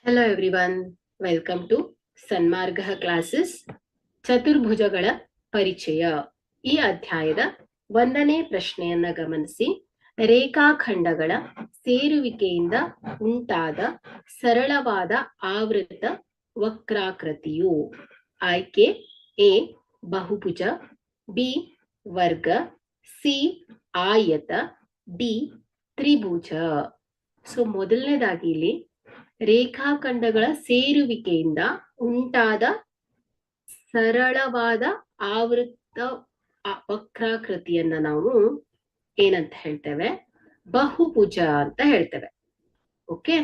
Hello everyone, welcome to Sanmarga classes. ಚತುರ್ಭುಜಗಳ ಪರಿಚಯ. ಈ ಅಧ್ಯಾಯದ 1ನೇ ಪ್ರಶ್ನೆಯನ್ನ ಗಮನಿಸಿ. ರೇಖಾಖಂಡಗಳ ಸೇರುವಿಕೆಯಿಂದ ಉಂಟಾದ ಸರಳವಾದ ಆವೃತ ವಕ್ರಾಕೃತಿಯು. ಆಯ್ಕೆ ಎ ಬಹುಭುಜ, ಬಿ ವರ್ಗ, ಸಿ ಆಯತ, ಡಿ ತ್ರಿಭುಜ. ಸೊ ಮೊದಲನೇದಾಗಿ ಇಲ್ಲಿ ರೇಖಾಖಂಡಗಳ ಸೇರುವಿಕೆಯಿಂದ ಉಂಟಾದ ಸರಳವಾದ ಆವೃತ ವಕ್ರಾಕೃತಿಯನ್ನ ನಾವು ಏನಂತ ಹೇಳ್ತೇವೆ? ಬಹುಭುಜ ಅಂತ ಹೇಳ್ತೇವೆ. ಓಕೆ,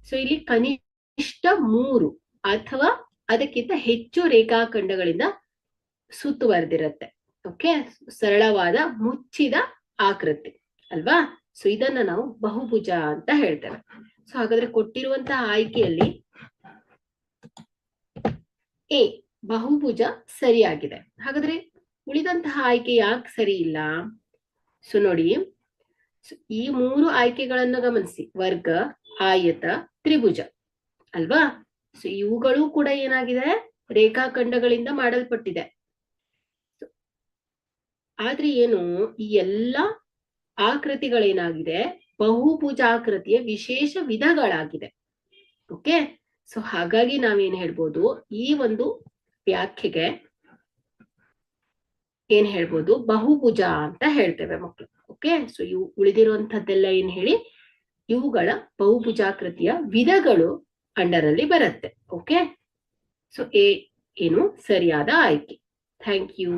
ಸೊ ಇಲ್ಲಿ ಕನಿಷ್ಠ 3 ಅಥವಾ ಅದಕ್ಕಿಂತ ಹೆಚ್ಚು ರೇಖಾಖಂಡಗಳಿಂದ ಸುತ್ತುವರೆದಿರುತ್ತೆ. ಓಕೆ, ಸರಳವಾದ ಮುಚ್ಚಿದ ಆಕೃತಿ ಅಲ್ವಾ? ಸೊ ಇದನ್ನ ನಾವು ಬಹುಭುಜ ಅಂತ ಹೇಳ್ತೇವೆ. ಸೊ ಹಾಗಾದ್ರೆ ಕೊಟ್ಟಿರುವಂತಹ ಆಯ್ಕೆಯಲ್ಲಿ ಎ ಬಹುಭುಜ ಸರಿಯಾಗಿದೆ. ಹಾಗಾದ್ರೆ ಉಳಿದಂತಹ ಆಯ್ಕೆ ಯಾಕೆ ಸರಿ ಇಲ್ಲ? ಸೊ ನೋಡಿ, ಈ 3 ಆಯ್ಕೆಗಳನ್ನ ಗಮನಿಸಿ. ವರ್ಗ, ಆಯತ, ತ್ರಿಭುಜ ಅಲ್ವಾ? ಸೊ ಇವುಗಳು ಕೂಡ ಏನಾಗಿದೆ? ರೇಖಾಖಂಡಗಳಿಂದ ಮಾಡಲ್ಪಟ್ಟಿದೆ. ಆದ್ರೆ ಏನು, ಈ ಎಲ್ಲಾ ಆಕೃತಿಗಳೇನಾಗಿದೆ? ಬಹುಭುಜಾಕೃತಿಯ ವಿಶೇಷ ವಿಧಗಳಾಗಿದೆ. ಓಕೆ, ಸೊ ಹಾಗಾಗಿ ನಾವೇನ್ ಹೇಳ್ಬೋದು? ಈ ಒಂದು ವ್ಯಾಖ್ಯೆಗೆ ಏನ್ ಹೇಳ್ಬೋದು? ಬಹುಭುಜ ಅಂತ ಹೇಳ್ತೇವೆ ಮಕ್ಕಳು. ಓಕೆ, ಸೊ ಇವು ಉಳಿದಿರುವಂತದ್ದೆಲ್ಲ ಏನ್ ಹೇಳಿ, ಇವುಗಳ ಬಹುಭುಜಾಕೃತಿಯ ವಿಧಗಳು ಅಂಡರ್ ಅಲ್ಲಿ ಬರುತ್ತೆ. ಓಕೆ, ಸೊ ಎ ಏನು ಸರಿಯಾದ ಆಯ್ಕೆ. Thank you.